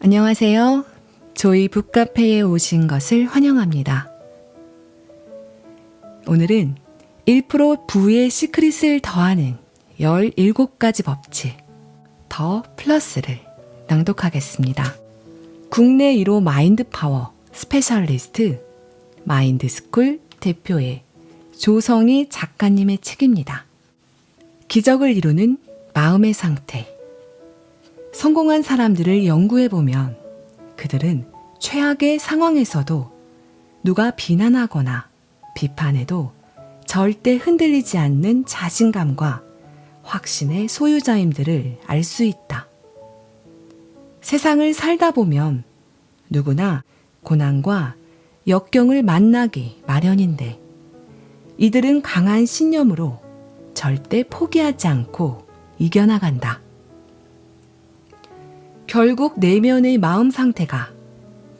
안녕하세요. 조이 북카페에 오신 것을 환영합니다. 오늘은 1% 부의 시크릿을 더하는 17가지 법칙, 더 플러스를 낭독하겠습니다. 국내 1호 마인드 파워 스페셜리스트 마인드스쿨 대표의 조성희 작가님의 책입니다. 기적을 이루는 마음의 상태. 성공한 사람들을 연구해보면 그들은 최악의 상황에서도 누가 비난하거나 비판해도 절대 흔들리지 않는 자신감과 확신의 소유자임들을 알 수 있다. 세상을 살다 보면 누구나 고난과 역경을 만나기 마련인데 이들은 강한 신념으로 절대 포기하지 않고 이겨나간다. 결국 내면의 마음 상태가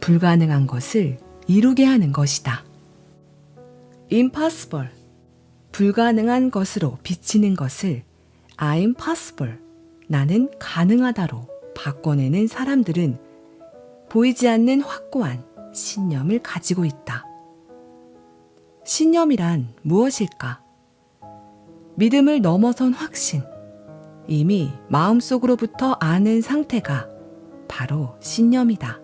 불가능한 것을 이루게 하는 것이다. impossible, 불가능한 것으로 비치는 것을 I'm possible, 나는 가능하다로 바꿔내는 사람들은 보이지 않는 확고한 신념을 가지고 있다. 신념이란 무엇일까? 믿음을 넘어선 확신, 이미 마음속으로부터 아는 상태가 바로 신념이다.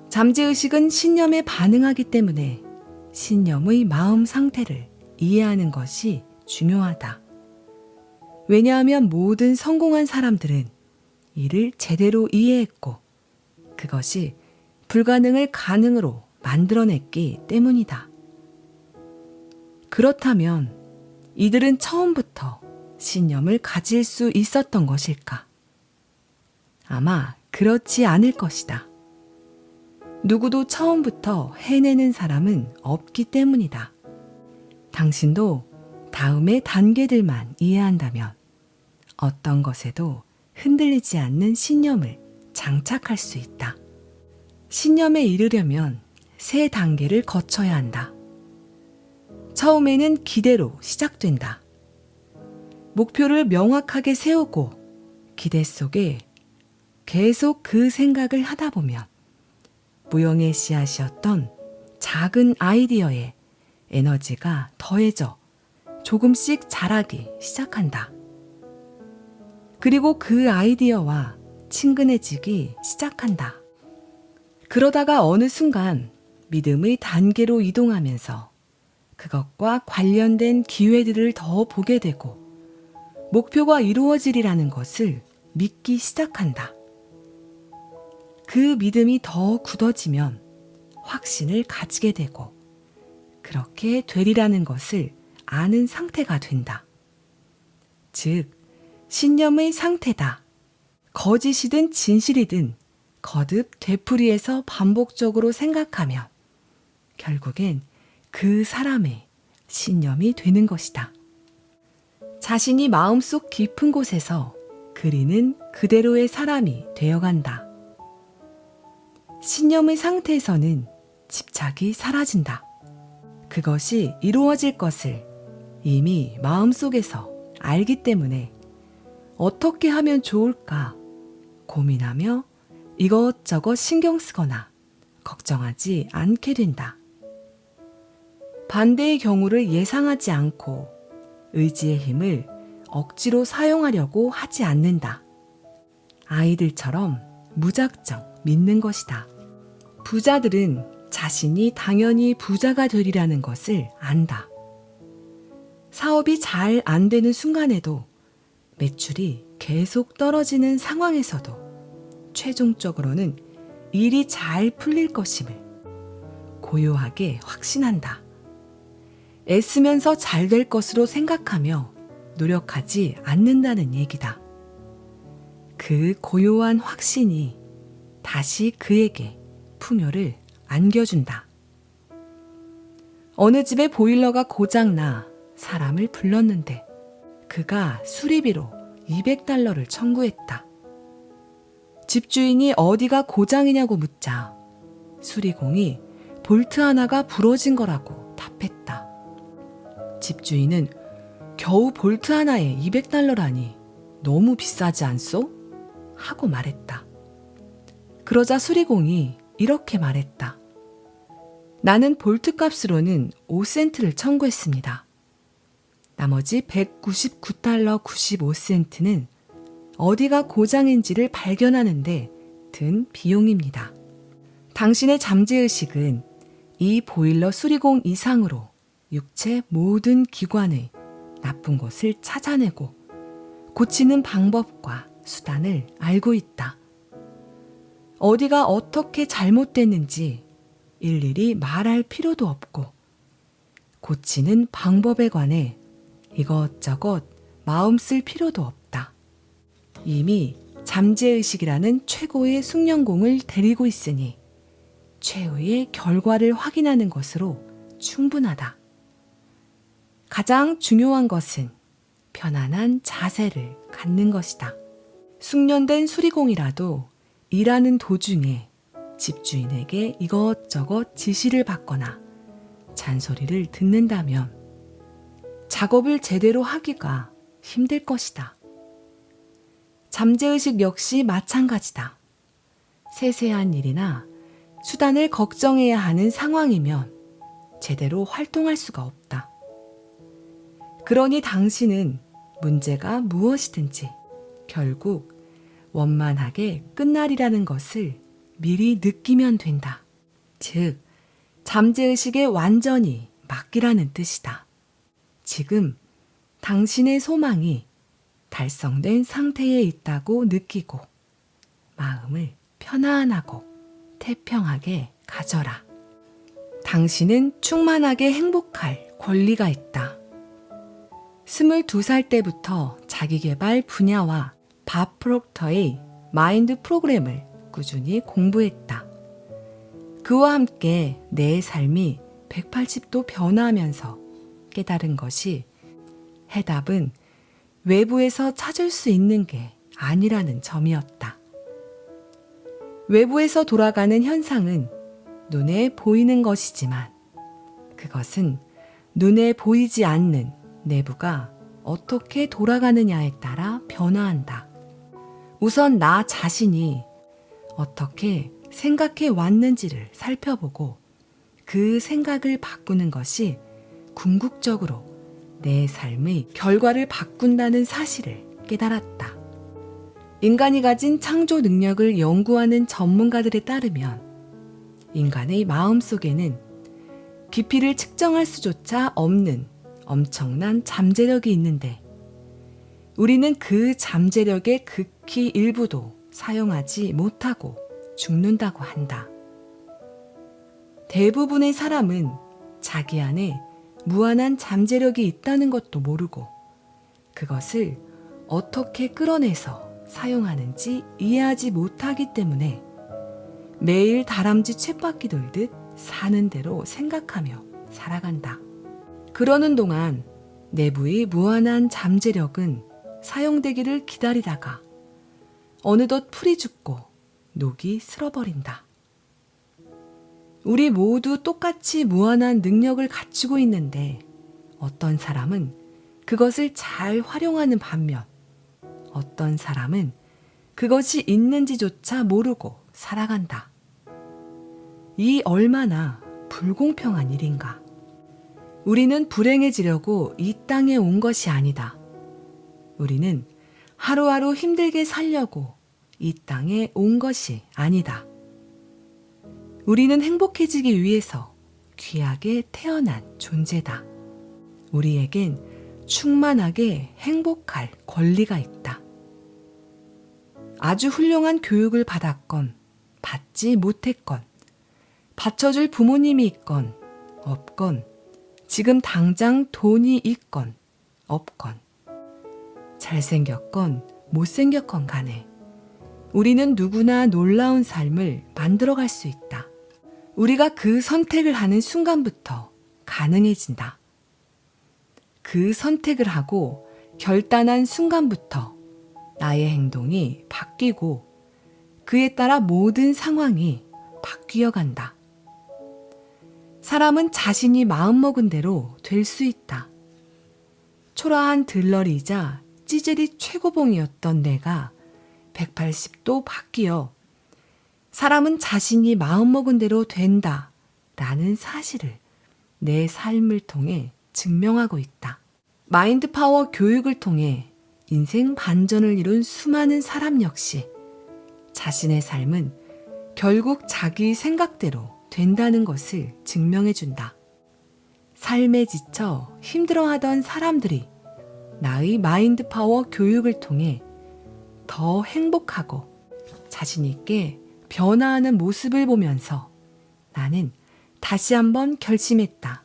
잠재의식은 신념에 반응하기 때문에 신념의 마음 상태를 이해하는 것이 중요하다. 왜냐하면 모든 성공한 사람들은 이를 제대로 이해했고 그것이 불가능을 가능으로 만들어냈기 때문이다. 그렇다면 이들은 처음부터 신념을 가질 수 있었던 것일까? 아마 그렇지 않을 것이다. 누구도 처음부터 해내는 사람은 없기 때문이다. 당신도 다음의 단계들만 이해한다면 어떤 것에도 흔들리지 않는 신념을 장착할 수 있다. 신념에 이르려면 3단계를 거쳐야 한다. 처음에는 기대로 시작된다. 목표를 명확하게 세우고 기대 속에 계속 그 생각을 하다 보면 무영의 씨앗이었던 작은 아이디어에 에너지가 더해져 조금씩 자라기 시작한다. 그리고 그 아이디어와 친근해지기 시작한다. 그러다가 어느 순간 믿음의 단계로 이동하면서 그것과 관련된 기회들을 더 보게 되고 목표가 이루어지리라는 것을 믿기 시작한다. 그 믿음이 더 굳어지면 확신을 가지게 되고 그렇게 되리라는 것을 아는 상태가 된다. 즉, 신념의 상태다. 거짓이든 진실이든 거듭 되풀이해서 반복적으로 생각하면 결국엔 그 사람의 신념이 되는 것이다. 자신이 마음속 깊은 곳에서 그리는 그대로의 사람이 되어간다. 신념의 상태에서는 집착이 사라진다. 그것이 이루어질 것을 이미 마음속에서 알기 때문에 어떻게 하면 좋을까 고민하며 이것저것 신경 쓰거나 걱정하지 않게 된다. 반대의 경우를 예상하지 않고 의지의 힘을 억지로 사용하려고 하지 않는다. 아이들처럼 무작정 믿는 것이다. 부자들은 자신이 당연히 부자가 되리라는 것을 안다. 사업이 잘 안 되는 순간에도 매출이 계속 떨어지는 상황에서도 최종적으로는 일이 잘 풀릴 것임을 고요하게 확신한다. 애쓰면서 잘 될 것으로 생각하며 노력하지 않는다는 얘기다. 그 고요한 확신이 다시 그에게 풍요를 안겨준다. 어느 집에 보일러가 고장나 사람을 불렀는데 그가 수리비로 $200를 청구했다. 집주인이 어디가 고장이냐고 묻자 수리공이 볼트 하나가 부러진 거라고 답했다. 집주인은 겨우 볼트 하나에 $200라니 너무 비싸지 않소? 하고 말했다. 그러자 수리공이 이렇게 말했다. 나는 볼트 값으로는 5센트를 청구했습니다. 나머지 199달러 95센트는 어디가 고장인지를 발견하는데 든 비용입니다. 당신의 잠재의식은 이 보일러 수리공 이상으로 육체 모든 기관의 나쁜 것을 찾아내고 고치는 방법과 수단을 알고 있다. 어디가 어떻게 잘못됐는지 일일이 말할 필요도 없고 고치는 방법에 관해 이것저것 마음 쓸 필요도 없다. 이미 잠재의식이라는 최고의 숙련공을 데리고 있으니 최후의 결과를 확인하는 것으로 충분하다. 가장 중요한 것은 편안한 자세를 갖는 것이다. 숙련된 수리공이라도 일하는 도중에 집주인에게 이것저것 지시를 받거나 잔소리를 듣는다면 작업을 제대로 하기가 힘들 것이다. 잠재의식 역시 마찬가지다. 세세한 일이나 수단을 걱정해야 하는 상황이면 제대로 활동할 수가 없다. 그러니 당신은 문제가 무엇이든지 결국 원만하게 끝나리라는 것을 미리 느끼면 된다. 즉, 잠재의식에 완전히 맡기라는 뜻이다. 지금 당신의 소망이 달성된 상태에 있다고 느끼고 마음을 편안하고 태평하게 가져라. 당신은 충만하게 행복할 권리가 있다. 22살 때부터 자기계발 분야와 밥 프록터의 마인드 프로그램을 꾸준히 공부했다. 그와 함께 내 삶이 180도 변화하면서 깨달은 것이 해답은 외부에서 찾을 수 있는 게 아니라는 점이었다. 외부에서 돌아가는 현상은 눈에 보이는 것이지만 그것은 눈에 보이지 않는 내부가 어떻게 돌아가느냐에 따라 변화한다. 우선 나 자신이 어떻게 생각해 왔는지를 살펴보고 그 생각을 바꾸는 것이 궁극적으로 내 삶의 결과를 바꾼다는 사실을 깨달았다. 인간이 가진 창조 능력을 연구하는 전문가들에 따르면 인간의 마음 속에는 깊이를 측정할 수조차 없는 엄청난 잠재력이 있는데 우리는 그 잠재력의 극히 일부도 사용하지 못하고 죽는다고 한다. 대부분의 사람은 자기 안에 무한한 잠재력이 있다는 것도 모르고 그것을 어떻게 끌어내서 사용하는지 이해하지 못하기 때문에 매일 다람쥐 쳇바퀴 돌듯 사는 대로 생각하며 살아간다. 그러는 동안 내부의 무한한 잠재력은 사용되기를 기다리다가 어느덧 풀이 죽고 녹이 슬어버린다. 우리 모두 똑같이 무한한 능력을 갖추고 있는데 어떤 사람은 그것을 잘 활용하는 반면 어떤 사람은 그것이 있는지조차 모르고 살아간다. 이 얼마나 불공평한 일인가. 우리는 불행해지려고 이 땅에 온 것이 아니다. 우리는 하루하루 힘들게 살려고 이 땅에 온 것이 아니다. 우리는 행복해지기 위해서 귀하게 태어난 존재다. 우리에겐 충만하게 행복할 권리가 있다. 아주 훌륭한 교육을 받았건 받지 못했건 받쳐줄 부모님이 있건 없건 지금 당장 돈이 있건 없건 잘생겼건 못생겼건 간에 우리는 누구나 놀라운 삶을 만들어갈 수 있다. 우리가 그 선택을 하는 순간부터 가능해진다. 그 선택을 하고 결단한 순간부터 나의 행동이 바뀌고 그에 따라 모든 상황이 바뀌어 간다. 사람은 자신이 마음먹은 대로 될 수 있다. 초라한 들러리이자 찌질이 최고봉이었던 내가 180도 바뀌어 사람은 자신이 마음먹은 대로 된다 라는 사실을 내 삶을 통해 증명하고 있다. 마인드 파워 교육을 통해 인생 반전을 이룬 수많은 사람 역시 자신의 삶은 결국 자기 생각대로 된다는 것을 증명해준다. 삶에 지쳐 힘들어하던 사람들이 나의 마인드 파워 교육을 통해 더 행복하고 자신 있게 변화하는 모습을 보면서 나는 다시 한번 결심했다.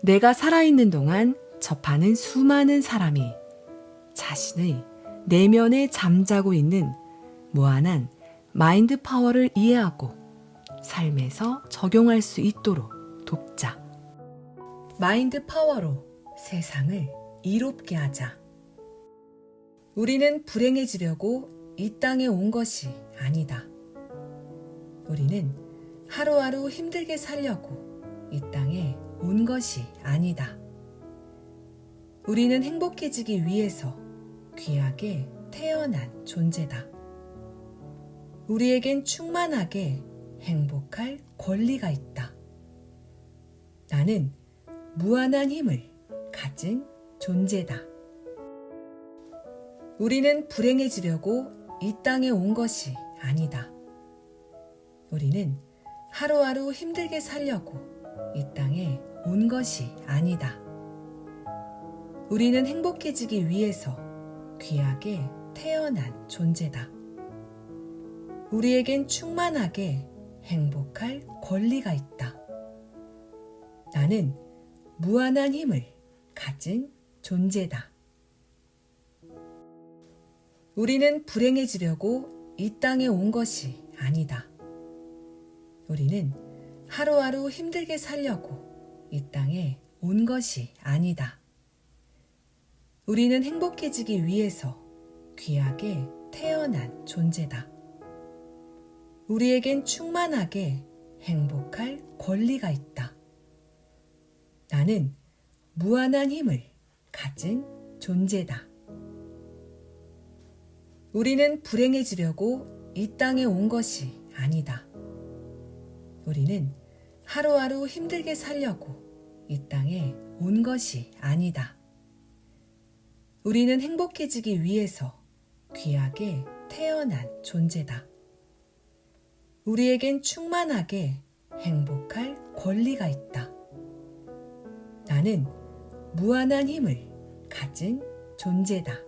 내가 살아있는 동안 접하는 수많은 사람이 자신의 내면에 잠자고 있는 무한한 마인드 파워를 이해하고 삶에서 적용할 수 있도록 돕자. 마인드 파워로 세상을 이롭게 하자. 우리는 불행해지려고 이 땅에 온 것이 아니다. 우리는 하루하루 힘들게 살려고 이 땅에 온 것이 아니다. 우리는 행복해지기 위해서 귀하게 태어난 존재다. 우리에겐 충만하게 행복할 권리가 있다. 나는 무한한 힘을 가진 존재다. 우리는 불행해지려고 이 땅에 온 것이 아니다. 우리는 하루하루 힘들게 살려고 이 땅에 온 것이 아니다. 우리는 행복해지기 위해서 귀하게 태어난 존재다. 우리에겐 충만하게 행복할 권리가 있다. 나는 무한한 힘을 가진 존재다. 우리는 불행해지려고 이 땅에 온 것이 아니다. 우리는 하루하루 힘들게 살려고 이 땅에 온 것이 아니다. 우리는 행복해지기 위해서 귀하게 태어난 존재다. 우리에겐 충만하게 행복할 권리가 있다. 나는 무한한 힘을 가진 존재다. 우리는 불행해지려고 이 땅에 온 것이 아니다. 우리는 하루하루 힘들게 살려고 이 땅에 온 것이 아니다. 우리는 행복해지기 위해서 귀하게 태어난 존재다. 우리에겐 충만하게 행복할 권리가 있다. 나는 무한한 힘을 가진 존재다.